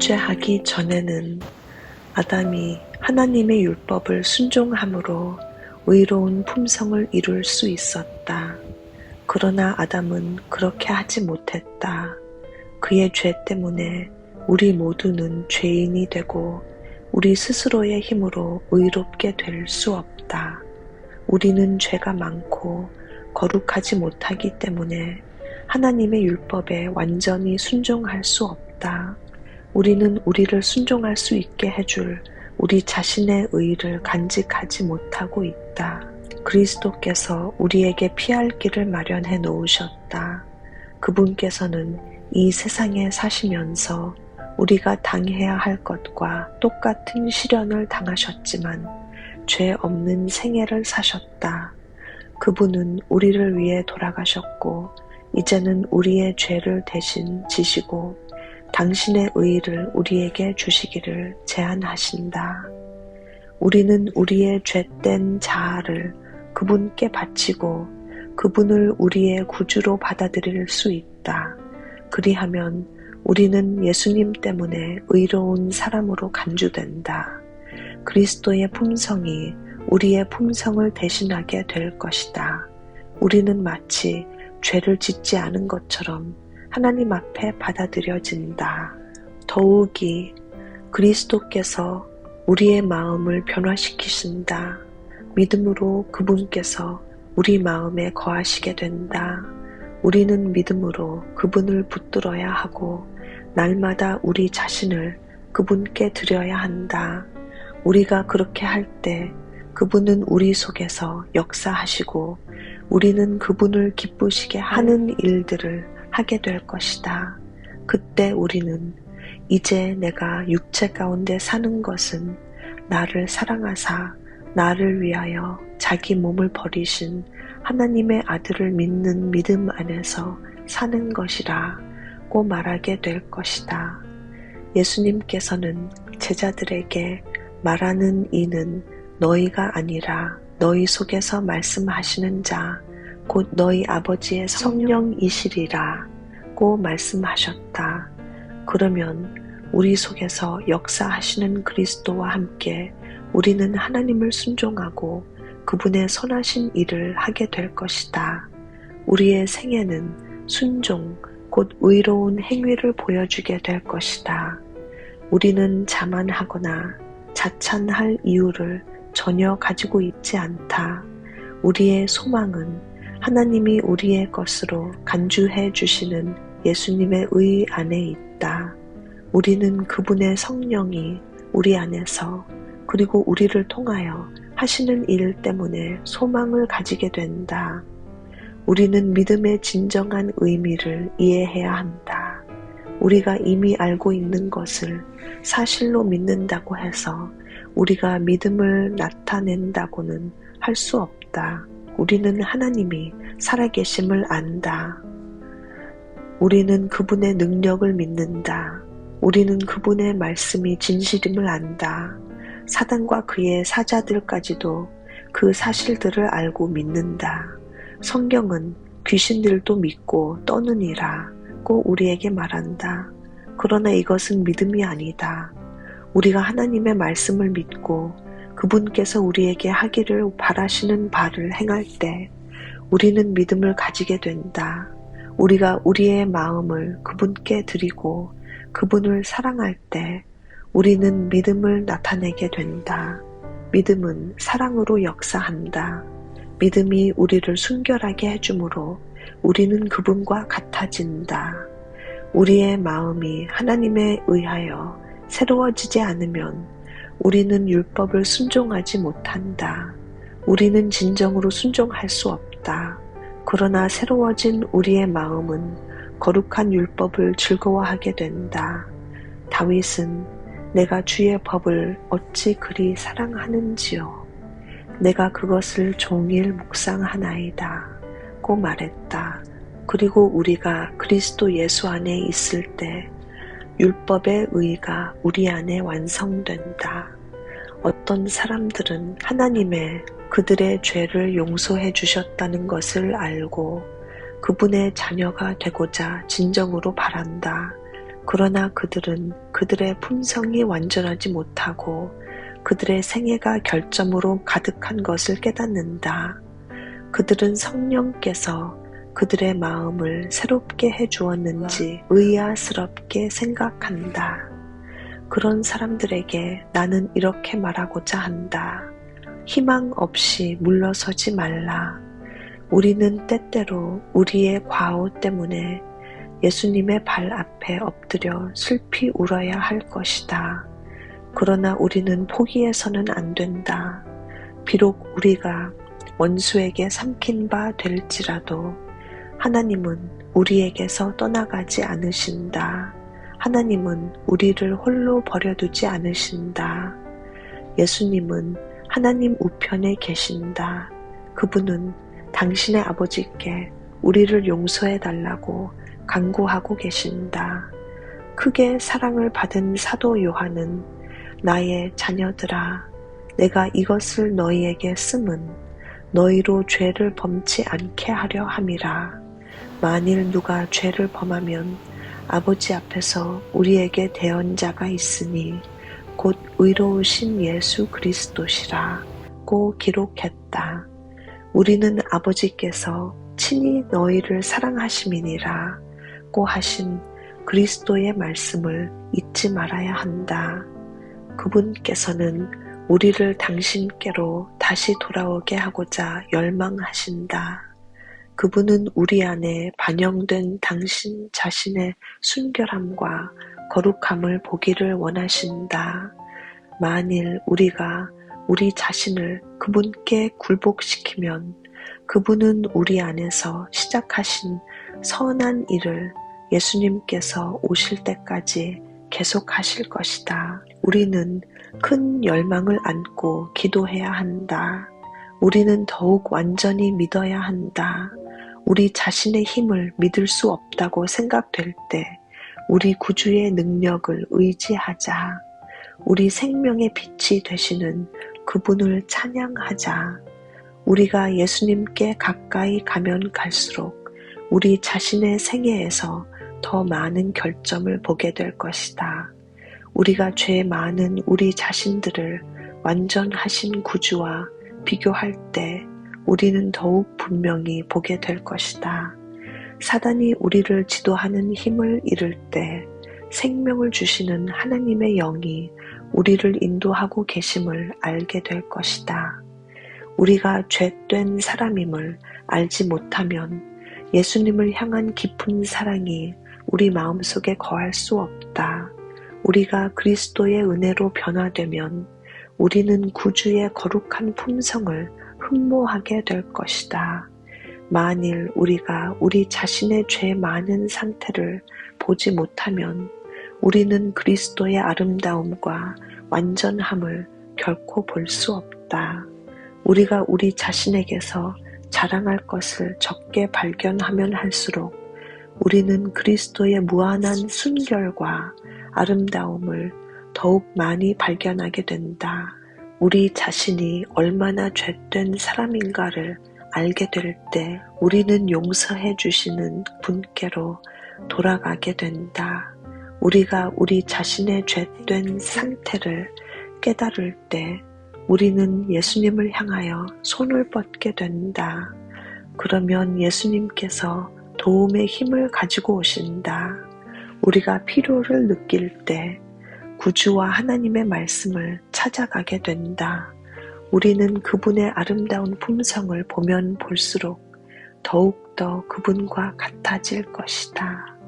범죄하기 전에는 아담이 하나님의 율법을 순종함으로 의로운 품성을 이룰 수 있었다. 그러나 아담은 그렇게 하지 못했다. 그의 죄 때문에 우리 모두는 죄인이 되고 우리 스스로의 힘으로 의롭게 될 수 없다. 우리는 죄가 많고 거룩하지 못하기 때문에 하나님의 율법에 완전히 순종할 수 없다. 우리는 우리를 순종할 수 있게 해줄 우리 자신의 의를 간직하지 못하고 있다. 그리스도께서 우리에게 피할 길을 마련해 놓으셨다. 그분께서는 이 세상에 사시면서 우리가 당해야 할 것과 똑같은 시련을 당하셨지만 죄 없는 생애를 사셨다. 그분은 우리를 위해 돌아가셨고 이제는 우리의 죄를 대신 지시고 당신의 의를 우리에게 주시기를 제안하신다. 우리는 우리의 죄된 자아를 그분께 바치고 그분을 우리의 구주로 받아들일 수 있다. 그리하면 우리는 예수님 때문에 의로운 사람으로 간주된다. 그리스도의 품성이 우리의 품성을 대신하게 될 것이다. 우리는 마치 죄를 짓지 않은 것처럼 하나님 앞에 받아들여진다. 더욱이 그리스도께서 우리의 마음을 변화시키신다. 믿음으로 그분께서 우리 마음에 거하시게 된다. 우리는 믿음으로 그분을 붙들어야 하고 날마다 우리 자신을 그분께 드려야 한다. 우리가 그렇게 할 때 그분은 우리 속에서 역사하시고 우리는 그분을 기쁘시게 하는 일들을 하게 될 것이다. 그때 우리는 이제 내가 육체 가운데 사는 것은 나를 사랑하사 나를 위하여 자기 몸을 버리신 하나님의 아들을 믿는 믿음 안에서 사는 것이라고 말하게 될 것이다. 예수님께서는 제자들에게 말하는 이는 너희가 아니라 너희 속에서 말씀하시는 자, 곧 너희 아버지의 성령이시리라고 말씀하셨다. 그러면 우리 속에서 역사하시는 그리스도와 함께 우리는 하나님을 순종하고 그분의 선하신 일을 하게 될 것이다. 우리의 생애는 순종, 곧 의로운 행위를 보여주게 될 것이다. 우리는 자만하거나 자찬할 이유를 전혀 가지고 있지 않다. 우리의 소망은 하나님이 우리의 것으로 간주해 주시는 예수님의 의 안에 있다. 우리는 그분의 성령이 우리 안에서 그리고 우리를 통하여 하시는 일 때문에 소망을 가지게 된다. 우리는 믿음의 진정한 의미를 이해해야 한다. 우리가 이미 알고 있는 것을 사실로 믿는다고 해서 우리가 믿음을 나타낸다고는 할 수 없다. 우리는 하나님이 살아계심을 안다. 우리는 그분의 능력을 믿는다. 우리는 그분의 말씀이 진실임을 안다. 사단과 그의 사자들까지도 그 사실들을 알고 믿는다. 성경은 귀신들도 믿고 떠느니라고 우리에게 말한다. 그러나 이것은 믿음이 아니다. 우리가 하나님의 말씀을 믿고 그분께서 우리에게 하기를 바라시는 바를 행할 때 우리는 믿음을 가지게 된다. 우리가 우리의 마음을 그분께 드리고 그분을 사랑할 때 우리는 믿음을 나타내게 된다. 믿음은 사랑으로 역사한다. 믿음이 우리를 순결하게 해주므로 우리는 그분과 같아진다. 우리의 마음이 하나님에 의하여 새로워지지 않으면 우리는 율법을 순종하지 못한다. 우리는 진정으로 순종할 수 없다. 그러나 새로워진 우리의 마음은 거룩한 율법을 즐거워하게 된다. 다윗은 내가 주의 법을 어찌 그리 사랑하는지요. 내가 그것을 종일 묵상하나이다. 고 말했다. 그리고 우리가 그리스도 예수 안에 있을 때 율법의 의가 우리 안에 완성된다. 어떤 사람들은 하나님의 그들의 죄를 용서해 주셨다는 것을 알고 그분의 자녀가 되고자 진정으로 바란다. 그러나 그들은 그들의 품성이 완전하지 못하고 그들의 생애가 결점으로 가득한 것을 깨닫는다. 그들은 성령께서 그들의 마음을 새롭게 해주었는지 의아스럽게 생각한다. 그런 사람들에게 나는 이렇게 말하고자 한다. 희망 없이 물러서지 말라. 우리는 때때로 우리의 과오 때문에 예수님의 발 앞에 엎드려 슬피 울어야 할 것이다. 그러나 우리는 포기해서는 안 된다. 비록 우리가 원수에게 삼킨 바 될지라도 하나님은 우리에게서 떠나가지 않으신다. 하나님은 우리를 홀로 버려두지 않으신다. 예수님은 하나님 우편에 계신다. 그분은 당신의 아버지께 우리를 용서해 달라고 간구하고 계신다. 크게 사랑을 받은 사도 요한은 나의 자녀들아, 내가 이것을 너희에게 쓰면 너희로 죄를 범치 않게 하려 함이라. 만일 누가 죄를 범하면 아버지 앞에서 우리에게 대언자가 있으니 곧 의로우신 예수 그리스도시라 고 기록했다. 우리는 아버지께서 친히 너희를 사랑하심이니라 고 하신 그리스도의 말씀을 잊지 말아야 한다. 그분께서는 우리를 당신께로 다시 돌아오게 하고자 열망하신다. 그분은 우리 안에 반영된 당신 자신의 순결함과 거룩함을 보기를 원하신다. 만일 우리가 우리 자신을 그분께 굴복시키면 그분은 우리 안에서 시작하신 선한 일을 예수님께서 오실 때까지 계속하실 것이다. 우리는 큰 열망을 안고 기도해야 한다. 우리는 더욱 완전히 믿어야 한다. 우리 자신의 힘을 믿을 수 없다고 생각될 때 우리 구주의 능력을 의지하자. 우리 생명의 빛이 되시는 그분을 찬양하자. 우리가 예수님께 가까이 가면 갈수록 우리 자신의 생애에서 더 많은 결점을 보게 될 것이다. 우리가 죄 많은 우리 자신들을 완전하신 구주와 비교할 때 우리는 더욱 분명히 보게 될 것이다. 사단이 우리를 지도하는 힘을 잃을 때 생명을 주시는 하나님의 영이 우리를 인도하고 계심을 알게 될 것이다. 우리가 죄된 사람임을 알지 못하면 예수님을 향한 깊은 사랑이 우리 마음속에 거할 수 없다. 우리가 그리스도의 은혜로 변화되면 우리는 구주의 거룩한 품성을 흠모하게 될 것이다. 만일 우리가 우리 자신의 죄 많은 상태를 보지 못하면 우리는 그리스도의 아름다움과 완전함을 결코 볼 수 없다. 우리가 우리 자신에게서 자랑할 것을 적게 발견하면 할수록 우리는 그리스도의 무한한 순결과 아름다움을 더욱 많이 발견하게 된다. 우리 자신이 얼마나 죄된 사람인가를 알게 될 때 우리는 용서해 주시는 분께로 돌아가게 된다. 우리가 우리 자신의 죄된 상태를 깨달을 때 우리는 예수님을 향하여 손을 뻗게 된다. 그러면 예수님께서 도움의 힘을 가지고 오신다. 우리가 필요를 느낄 때 구주와 하나님의 말씀을 찾아가게 된다. 우리는 그분의 아름다운 품성을 보면 볼수록 더욱더 그분과 같아질 것이다.